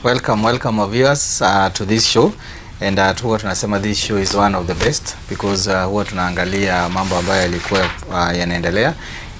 Welcome our viewers to this show, and huwa tunasema this show is one of the best because huwa tunaangalia mambo ambayo yalikuwa yanaendelea.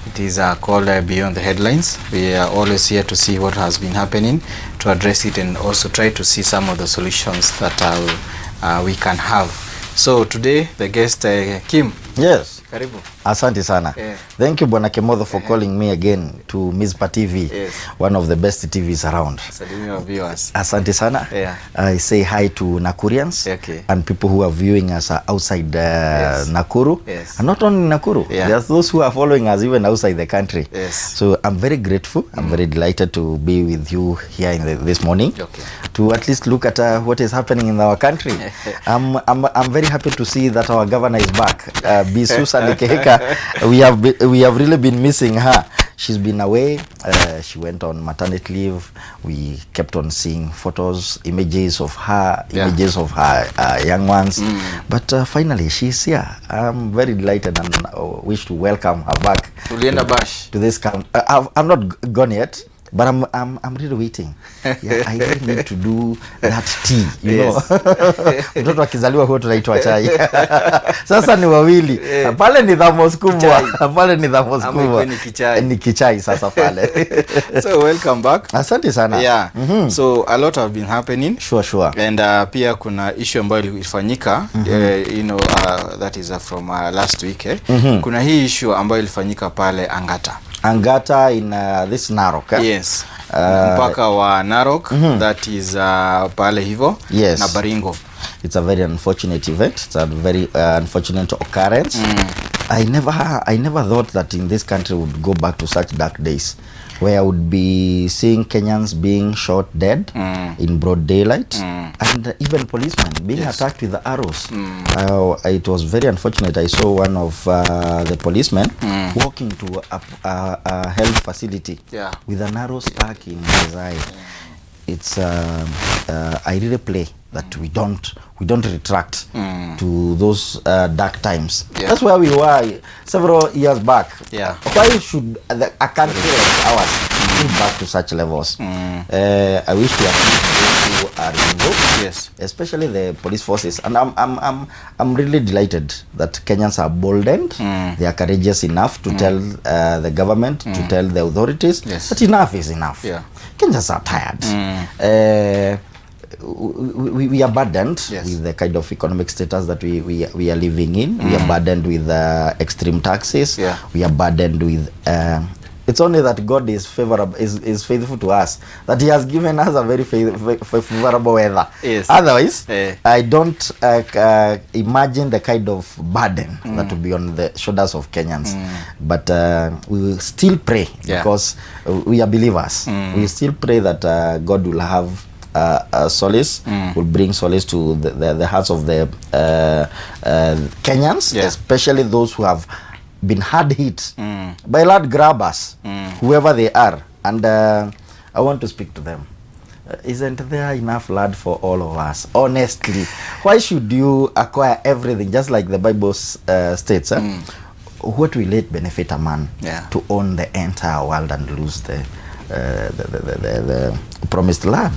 It is called Beyond the Headlines. We are always here to see what has been happening, to address it, and also try to see some of the solutions that we can have. So today the guest Kim. Yes. Karibu. Asante sana. Thank you Bwana Kemotho for calling me again to Mizpah Tv. Yes. One of the best TVs around. Salimia our viewers. Asante sana. I say hi to Nakurians and people who are viewing us outside Nakuru. Yes. And not only Nakuru. There's those who are following us even outside the country. Yes. So I'm very grateful. I'm very delighted to be with you here in this morning. To at least look at what is happening in our country. I'm very happy to see that our governor is back. Susan Likeheka. We have really been missing her. She's been away. She went on maternity leave. We kept on seeing photos, images of her, images of her young ones. But finally, she's here. I'm very delighted and wish to welcome her back to this camp. I'm not gone yet. But I'm really waiting. I really need to do that tea, you know. Mtoto akizaliwa huwa tunaitwa chai. Sasa ni wawili. Pale ni dhamos kubwa. Pale ni dhamos kubwa. Ni kichai sasa pale. So welcome back. Asante sana. Yeah. So a lot have been happening. Sure. And pia kuna issue ambayo ilifanyika, you know, that is from last week. Kuna hii issue ambayo ilifanyika pale Angata in this Narok. Yes. Mpaka wa Narok, that is pale hivo na Baringo. It's a very unfortunate event. It's a very unfortunate occurrence. I never thought that in this country would go back to such dark days where I would be seeing Kenyans being shot dead in broad daylight, and even policemen being attacked with the arrows. It was very unfortunate. I saw one of the policemen walking to a health facility with an arrow stuck in his eye. It's I really pray that we don't retract to those dark times. That's where we were several years back. Why should a country like ours go back to such levels? I wish to appreciate those who are involved, especially the police forces, and I'm really delighted that Kenyans are boldened. They are courageous enough to tell the government, to tell the authorities that enough is enough. Kenyans are tired. We are burdened with the kind of economic status that we are living in. We are burdened with extreme taxes. We are burdened with it's only that God is favorable, is faithful to us, that He has given us a very favorable weather. Otherwise, I don't imagine the kind of burden that will be on the shoulders of Kenyans. But we will still pray because we are believers. We still pray that God will have solace, will bring solace to the hearts of the Kenyans, especially those who have been hard hit by land grabbers, whoever they are. And I want to speak to them. Isn't there enough land for all of us? Honestly, why should you acquire everything just like the Bible states? What will it benefit a man to own the entire world and lose the promised land?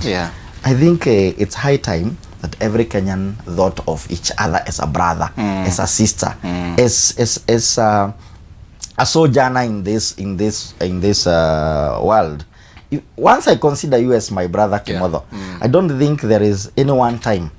I think it's high time that every Kenyan thought of each other as a brother, as a sister, as a sojourner in this world. Once I consider you as my brother Kemotho, I don't think there is any one time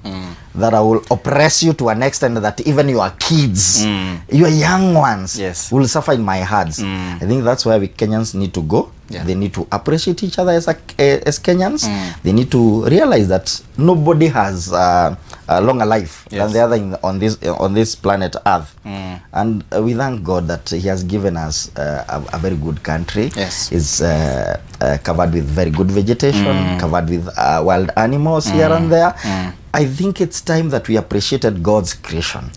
that I will oppress you to an extent that even your kids, your young ones, will suffer in my hands. I think that's where we Kenyans need to go. They need to appreciate each other as Kenyans. They need to realize that nobody has a longer life than the other on this planet Earth. And we thank God that He has given us a very good country. It's covered with very good vegetation, covered with wild animals here and there. I think it's time that we appreciated God's creation.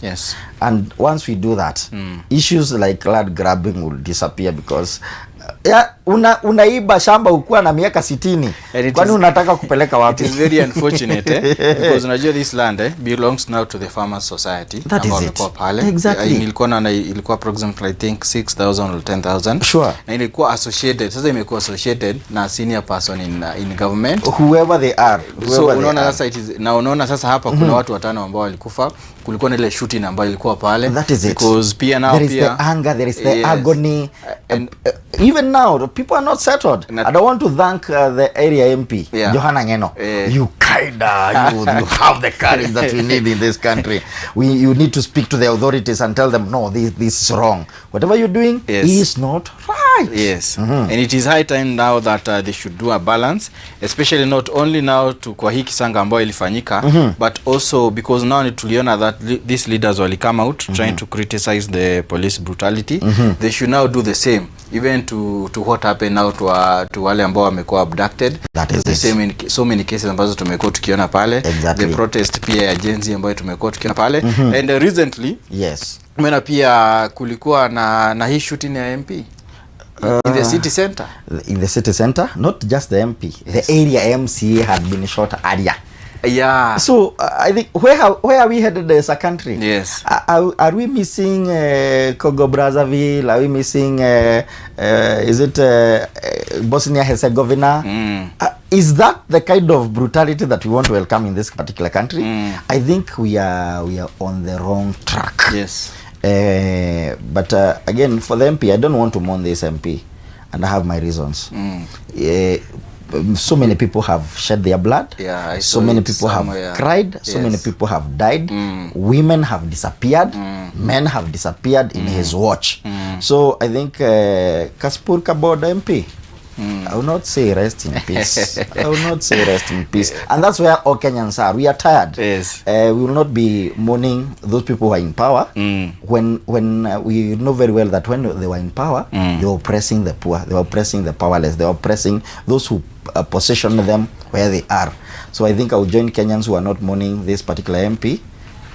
And once we do that, issues like land grabbing will disappear because unaiba shamba ukuwa na miaka 60. Kwani unataka kupeleka wapi? It is very unfortunate because unajua this land belongs now to the farmers society. That is it. Pale. Exactly. Ilikuwa approximately I think 6,000 or 10,000. Sure. Na ilikuwa associated. Sasa imekuwa associated na senior person in government. Whoever they are. So unaona sasa unaona sasa hapa kuna watu 5 ambao walikufa. Kulikuwa na ile shooting ambayo ilikuwa pale. That is it. Because pia now there is the anger, there is the agony. And even now people are not settled. I don't want to thank the area MP, Johanna Ngeno. You kinda you have the courage that we need in this country. You need to speak to the authorities and tell them no, this is wrong. Whatever you're doing is not right. Yes. And it is high time now that they should do a balance, especially not only now to kwa hii kisanga ambayo ilifanyika, but also because now tuliona that these leaders will come out trying to criticize the police brutality. They should now do the same, even to what happened now to wale ambao wamekuwa abducted. That is the same in so many cases ambazo tumekuwa tukiona pale. The protest pia ya Gen Z ambayo tumekuwa tukiona pale. And recently umeona pia kulikuwa na hii shooting ya MP in the city center. In the city center, not just the MP, the area MCA had been shot earlier. Yeah. So I think where are we headed as a country? Yes. Are we missing Congo Brazzaville? Are we missing is it Bosnia Herzegovina? Is that the kind of brutality that we want to welcome in this particular country? I think we are on the wrong track. Yes. But again, for the MP, I don't want to mourn this MP, and I have my reasons. So many people have shed their blood. So many people have cried. So many people have died. Women have disappeared. Men have disappeared in his watch. So I think Kaspur Kabod MP, I will not say rest in peace. I will not say rest in peace. And that's where all Kenyans are. We are tired. Yes. We will not be mourning those people who are in power when we know very well that when they were in power, they were oppressing the poor, they were oppressing the powerless, they were oppressing those who position them where they are. So I think I will join Kenyans who are not mourning this particular MP.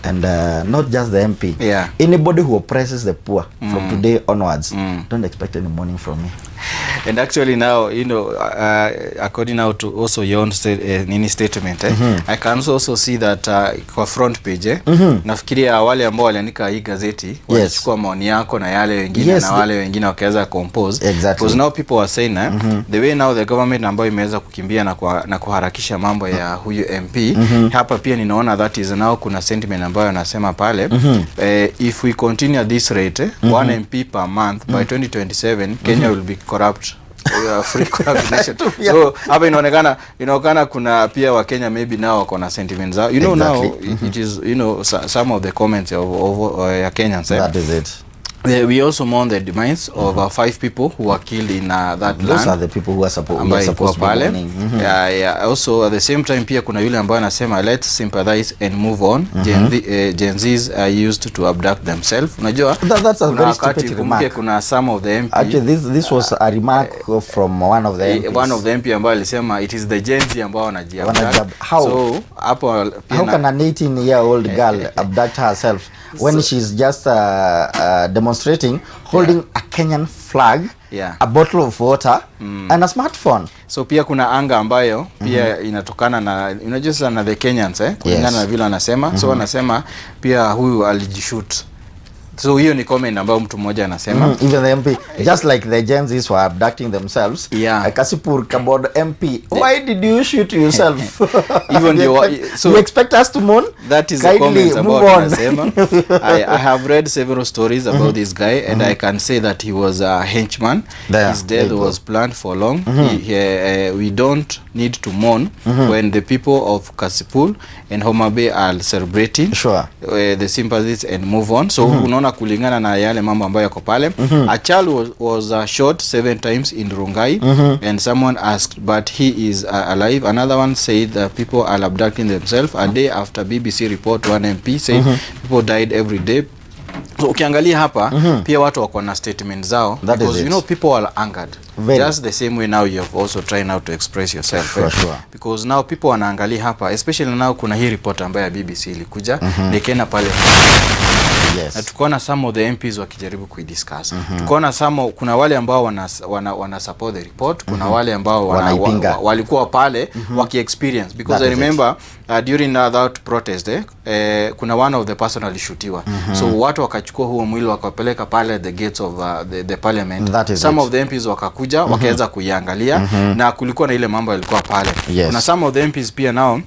And not just the MP. Anybody who oppresses the poor from today onwards, don't expect any money from me. And actually now, you know, according now to also your own statement, I can also see that kwa front page, nafikiria wale ambao waliandika hii gazeti walichukua maoni yako na yale wengine na wale wengine wakaweza compose. Because now people are saying the way now the government ambayo imeweza kukimbia na kuharakisha mambo ya huyu MP, hapa pia ninaona that is now kuna sentiment ambayo anasema pale, if we continue at this rate, 1 MP per month by 2027, Kenya will be corrupt. Free corrupt nation. So hapa inaonekana kuna pia wa Kenya maybe now wako na sentiments zao. You know now it is, you know, some of the comments of Kenyans. That is it. We also mourn the demise of 5 people who were killed in that land. Those are the people who are supposed to be mourning. Also at the same time pia kuna yule ambaye anasema let's sympathize and move on. Gen Zs are used to abduct themselves. Unajua that's a very stupid remark. Kuna some of the MP. Actually this was a remark from one of the MPs. One of the MP ambaye alisema it is the Gen Z ambao wanajiabduct. So hapo how can an 18-year-old girl abduct herself when she's just demonstrating, holding a Kenyan flag, a bottle of water, and a smartphone? So pia kuna anga ambayo pia inatokana na unajua sana the Kenyans kulingana na vile anasema. So anasema pia huyu alijishoot. So hiyo ni comment ambayo mtu mmoja anasema. Even the MP, just like the Gen Zs were abducting themselves. Kasipur Kabod MP, why did you shoot yourself? Even so you expect us to mourn? That is the comment about anasema. I have read several stories about this guy, and I can say that he was a henchman. His death was planned for long. We don't need to mourn when the people of Kasipul and Homa Bay are celebrating the sympathies and move on. So unaona kulingana na yale mambo ambayo yako pale. A child was shot 7 times in Rungai, and someone asked but he is alive. Another one said that people are abducting themselves. A day after BBC report, one MP said people died every day. So ukiangalia hapa pia watu wako na statement zao, because you know people are angered. Just the same way now you have also tried now to express yourself. Because now people wanaangalia hapa, especially now kuna hii report ambayo ya BBC ilikuja, nikena pale Yes. Na tukaona some of the MPs wakijaribu kuidiscuss. Tukaona kuna wale ambao wana support the report, kuna wale ambao walikuwa pale waki experience, because I remember during that protest kuna one of the person alishutiwa. So watu wakachukua huo mwili wakapeleka pale the gates of the parliament. Some of the MPs wakakuja wakaweza kuiangalia, na kulikuwa na ile mambo yalikuwa pale. Kuna some of the MPs pia nao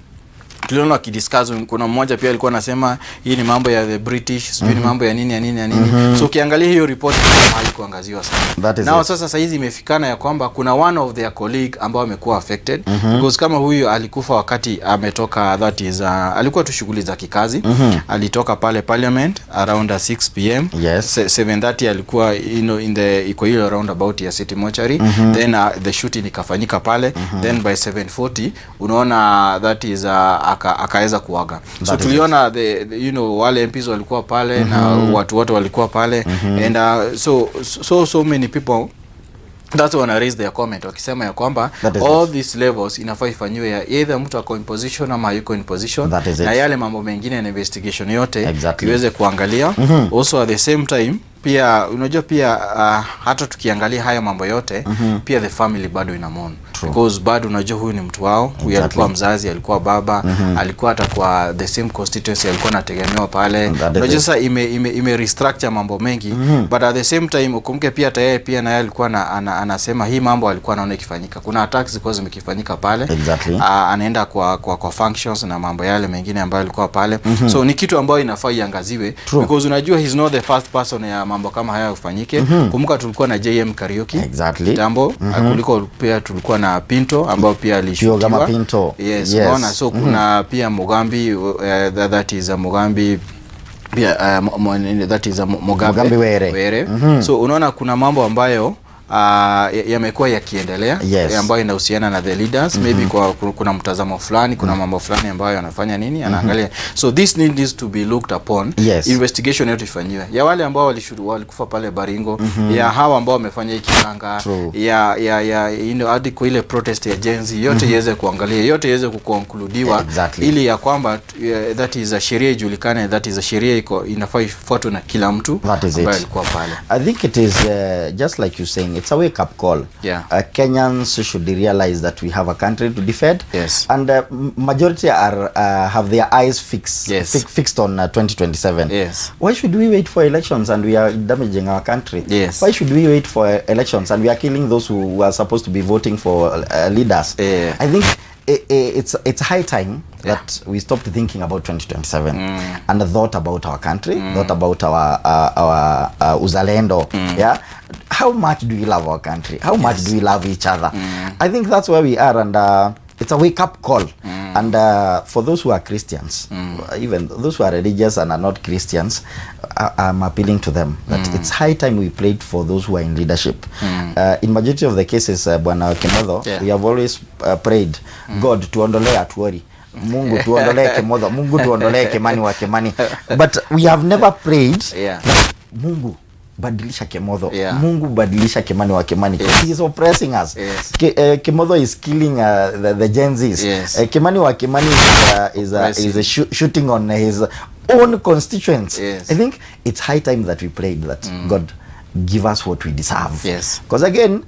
tuliona wakidiscuss. Kuna mmoja pia alikuwa anasema hii ni mambo ya the British, sijui ni mambo ya nini. So ukiangalia hiyo report haikuangaziwa sana. Nao sasa hizi imefikana ya kwamba kuna one of their colleague ambao amekuwa affected, because kama huyu alikufa wakati ametoka, that is alikuwa tu shughuli za kikazi. Alitoka pale parliament around 6 pm. 7:30 alikuwa iko hiyo roundabout ya City Mortuary. Then the shooting ikafanyika pale. Then by 7:40 unaona that is akaweza kuaga. So tuliona wale MPs walikuwa pale na watu wote walikuwa pale, and so many people that's when I raised their comment wakisema ya kwamba all these levels inafaa ifanywe ya either mtu ako in position ama yuko in position, na yale mambo mengine na investigation yote iweze kuangalia. Also at the same time pia unajua pia hata tukiangalia haya mambo yote pia the family bado ina mourn, because bado unajua huyu ni mtu wao, huyu alikuwa mzazi, alikuwa baba, alikuwa hata kwa the same constituency, alikuwa anategemewa pale. Unajua sasa ime restructure mambo mengi, but at the same time ukumbuke pia yeye pia na yeye alikuwa anasema hii mambo alikuwa anaona ikifanyika. Kuna attacks zilikuwa zimekifanyika pale. Anaenda kwa functions na mambo yale mengine ambayo alikuwa pale. So ni kitu ambayo inafaa iangaziwe, because unajua he's not the first person ya mambo kama haya kufanyike. Kumbuka tulikuwa na JM Karaoke tambo, kuliko pia tulikuwa na Pinto ambao pia alishutiwa. Yes. Unaona, so kuna pia Mugambi, that is Mugambi pia that is Mugambi Were. So unaona kuna mambo ambayo yamekuwa yakiendelea ambayo inahusiana na the leaders. Maybe kuna mtazamo fulani, kuna mambo fulani ambayo yanafanya nini, anaangalia. So this needs to be looked upon. Investigation yote ifanywe ya wale ambao walikufa pale Baringo, ya hawa ambao wamefanya hiki kanga, ya hadi kwa ile protest ya Gen Z yote iweze kuangalia, yote iweze kukonkludiwa, ili ya kwamba that is a sheria ijulikane, that is a sheria inafaa ifuatwe na kila mtu ambaye alikuwa pale. I think it is just like you saying, it's a wake up call. Kenyans should realize that we have a country to defend. And majority have their eyes fixed on 2027. Why should we wait for elections and we are damaging our country? Why should we wait for elections and we are killing those who are supposed to be voting for leaders? I think it's high time that we stopped thinking about 2027 and thought about our country, thought about our uzalendo. How much do we love our country? How much do we love each other? I think that's where we are, and it's a wake-up call. And for those who are Christians, even those who are religious and are not Christians, I'm appealing to them that it's high time we prayed for those who are in leadership. In majority of the cases, Bwana Kimotho, we have always prayed, God, tuondolee atuori. Mungu tuondolee Kimotho, Mungu tuondolee Kimani wa Kimani. But we have never prayed, Mungu badilisha Kimotho, Mungu badilisha Kimani wa Kimani. He is oppressing us. Kimotho is killing the Gen Zs. Kimani wa Kimani is shooting on his own constituents. I think it's high time that we prayed that God give us what we deserve. Because again,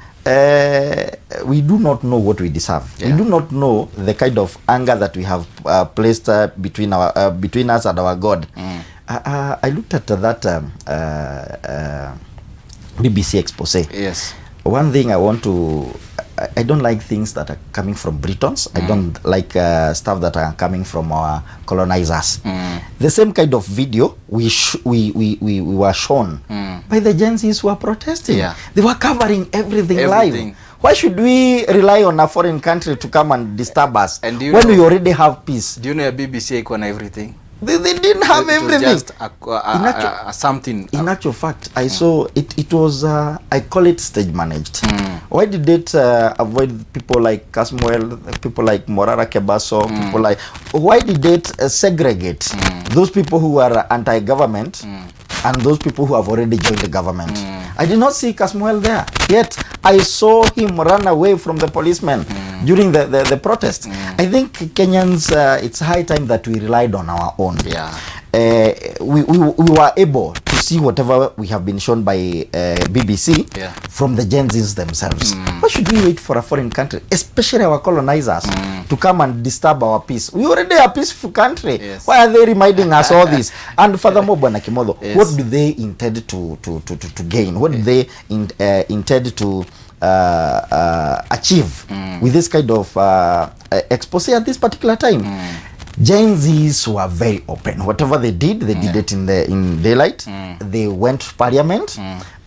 we do not know what we deserve. We do not know the kind of anger that we have placed between us and our God. I looked at that BBC expose. One thing I don't like things that are coming from Britons. I don't like stuff that are coming from our colonizers. The same kind of video we were shown by the Gen Zs who are protesting. They were covering everything live. Why should we rely on a foreign country to come and disturb us when we already have peace? Do you know a BBC icon everything? They didn't have everything. Just something. In actual fact, I saw it. It was I call it stage managed. Why did it avoid people like Kasmuel, people like Morara Kebaso, people like? Why did it segregate those people who are anti-government and those people who have already joined the government? I did not see Kasmuel there. Yet I saw him run away from the policemen during the protest. I think Kenyans, it's high time that we relied on our own. we were able to see whatever we have been shown by BBC from the Gen Zs themselves. Why should we wait for a foreign country, especially our colonizers, to come and disturb our peace? We already are a peaceful country. Why are they reminding us all this? And furthermore, Bwana Kimodo, what do they intend to gain? What do they intend to achieve with this kind of expose at this particular time? Gen Zs were very open. Whatever they did it in daylight. They went to parliament.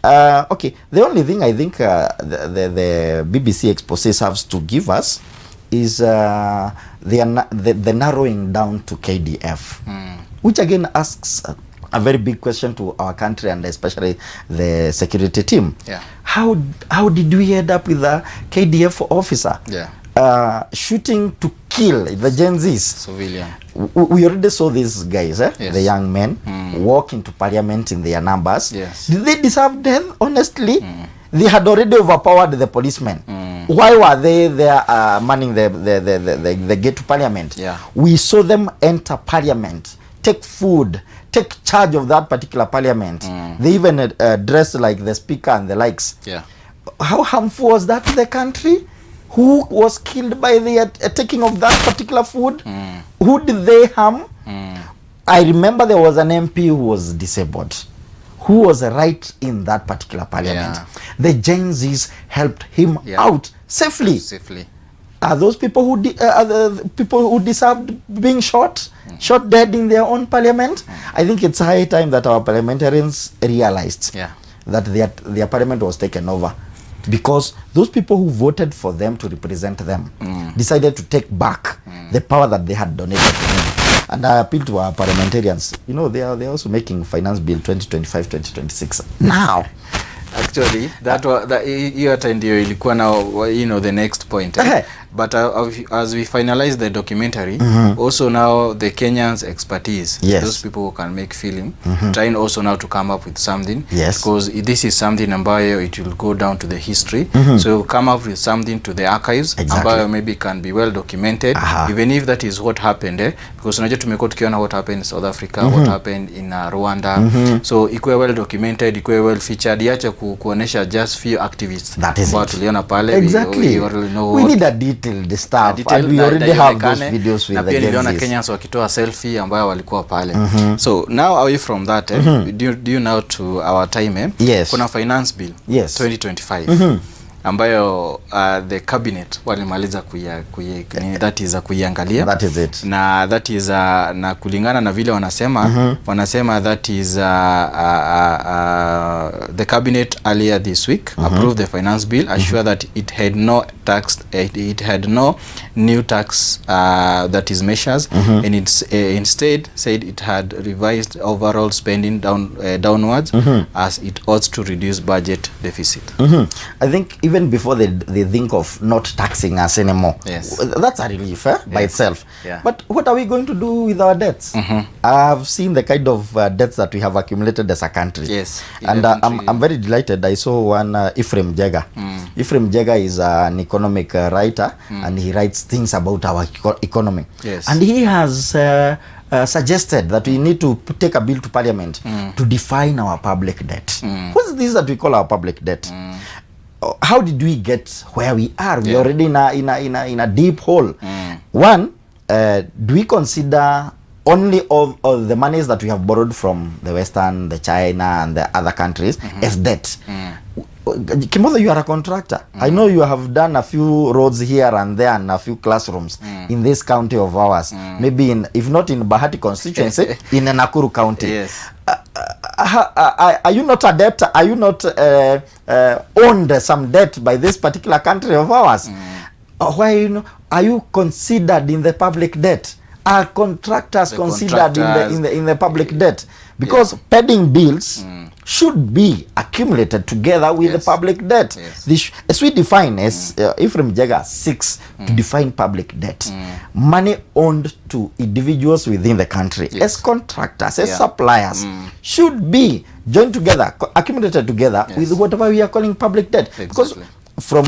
Okay, the only thing I think the BBC expose has to give us is the narrowing down to KDF, which again asks a very big question to our country and especially the security team. How did we end up with a KDF officer shooting to kill the Gen Zs? Civilian. We already saw these guys, the young men, walk into parliament in their numbers. Did they deserve death? Honestly, they had already overpowered the policemen. Why were they there manning the gate to parliament? We saw them enter parliament, take food, take charge of that particular parliament. They even dressed like the speaker and the likes. How harmful was that to the country? Who was killed by the taking of that particular food? Who did they harm? I remember there was an MP who was disabled, who was right in that particular parliament. The Gen Zs helped him out safely. Are those people who are the people who deserved being shot dead in their own parliament? I think it's high time that our parliamentarians realized that their parliament was taken over, because those people who voted for them to represent them decided to take back the power that they had donated to them. And I appeal to our parliamentarians, you know, they are also making finance bill 2025-2026 now. Actually, that hiyo hata ndio ilikuwa na, you know, the next point. But as we finalize the documentary, also now the Kenyans' expertise, those people who can make film, trying also now to come up with something, because this is something ambayo it will go down to the history. So come up with something to the archives, ambayo maybe can be well documented, even if that is what happened, because unajua tumekuwa tukiona what happened in South Africa, what happened in Rwanda. So ikuwe well documented, ikuwe well featured, iache kuonesha just few activists. That is it. Tuliona pale, exactly. We need a detailed stuff, and we already have those videos with the Gen Zs. Kenyans wakitoa selfie ambayo walikuwa pale. So now away from that, due now to our time, kuna finance bill 2025 ambayo the cabinet walimaliza kuiangalia. That is it. Na that is na kulingana na vile wanasema that is the cabinet earlier this week approved the finance bill, assure that it had no new tax that is measures, and it's instead said it had revised overall spending downwards as it ought to reduce budget deficit. I think even before they think of not taxing us anymore, that's a relief by itself. But what are we going to do with our debts? I've seen the kind of debts that we have accumulated as a country. And I'm very delighted. I saw one Ephraim Jega. Ephraim Jega is an economic writer, and he writes things about our economy. And he has suggested that we need to take a bill to parliament to define our public debt. What's this that we call our public debt? How did we get where we are? We're already in a deep hole. One, do we consider only all the monies that we have borrowed from the Western, the China, and the other countries as debt? Kimodo, you are a contractor. I know you have done a few roads here and there and a few classrooms in this county of ours. Maybe if not in Bahati constituency, in a Nakuru county. Are you not a debtor? Are you not owned some debt by this particular country of ours? Why are you considered in the public debt? Are contractors considered in the public debt? Because pending bills should be accumulated together with the public debt. As we define, as Ephraim Jega seeks to define public debt, money owned to individuals within the country, as contractors, as suppliers, should be joined together, accumulated together with whatever we are calling public debt. Because from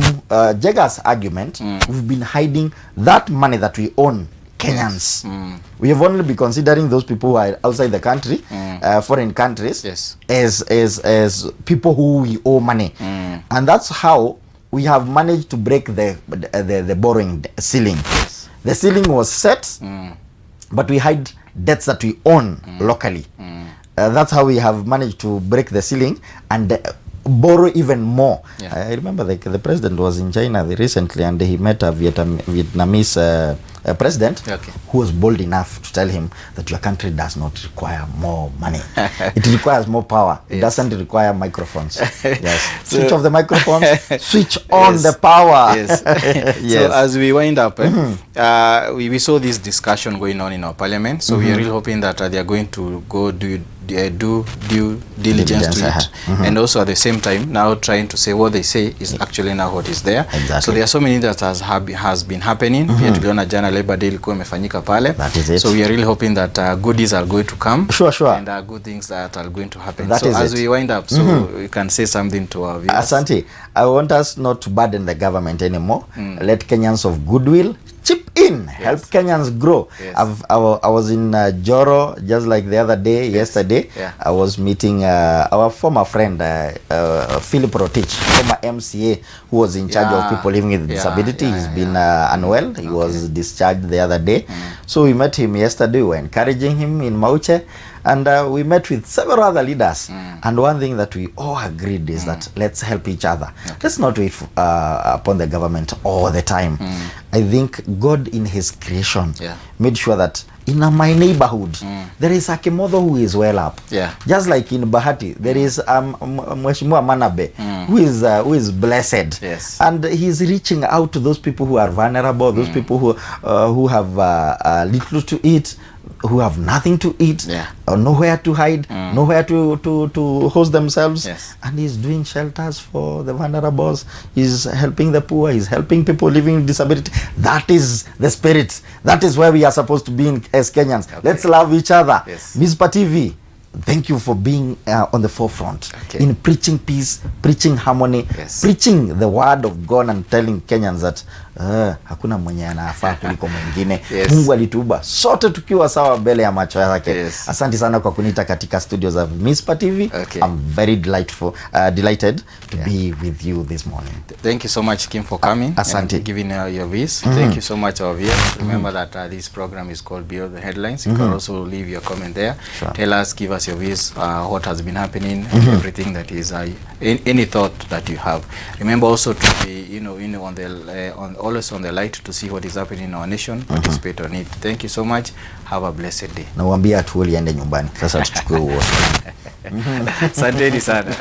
Jega's argument, we've been hiding that money that we own Kenyans. We have only been considering those people who are outside the country, foreign countries, as people who we owe money. And that's how we have managed to break the borrowing ceiling. The ceiling was set, but we hide debts that we own locally. That's how we have managed to break the ceiling and borrow even more. I remember the president was in China recently, and he met a Vietnamese president who was bold enough to tell him that your country does not require more money. It requires more power. It doesn't require microphones. Switch off the microphones, switch on the power. So as we wind up, we saw this discussion going on in our parliament, so we are really hoping that they are going to go do due diligence to it, and also at the same time now trying to say what they say is actually now what is there. So there are so many that has been happening. Pia tuliona jana Labor Day ilikuwa imefanyika pale. So we are really hoping that goodies are going to come, and good things that are going to happen. So as we wind up, so we can say something to our viewers. Asante, I want us not to burden the government anymore. Let Kenyans of goodwill chip in, help Kenyans grow. I was in Joro just like the other day, yesterday. I was meeting our former friend, Philip Rotich, former MCA, who was in charge of people living with disability. He's been unwell. He was discharged the other day. So we met him yesterday. We were encouraging him in Mauche. And we met with several other leaders. And one thing that we all agreed is that let's help each other. Let's not wait upon the government all the time. I think God in his creation made sure that in my neighborhood there is a Kimodo who is well up. Just like in Bahati, there is Mheshimiwa Manabe who is blessed. And he's reaching out to those people who are vulnerable, those people who have little to eat, who have nothing to eat, or nowhere to hide, nowhere to host themselves. And he's doing shelters for the vulnerables. He's helping the poor. He's helping people living with disability. That is the spirit. That is where we are supposed to be as Kenyans. Let's love each other. Mizpah TV, thank you for being on the forefront in preaching peace, preaching harmony, preaching the word of God, and telling Kenyans that hakuna mwenye anafaa kuliko mwingine. Mungu alituumba sote tukiwa sawa mbele ya macho yake. Asante sana kwa kunita katika studios of Mizpah TV. I'm very delighted to be with you this morning. Thank you so much, Kim, for coming and giving your views. Thank you so much, our viewers. Remember that this program is called Beyond the Headlines. You can also leave your comment there. Tell us, give us your views, what has been happening, and everything that is any thought that you have. Remember also to be always on the light to see what is happening in our nation. Participate on it. Thank you so much. Have a blessed day. Nawaambia tuoli ende nyumbani. Sasa tuchukue uoso. Asanteni sana.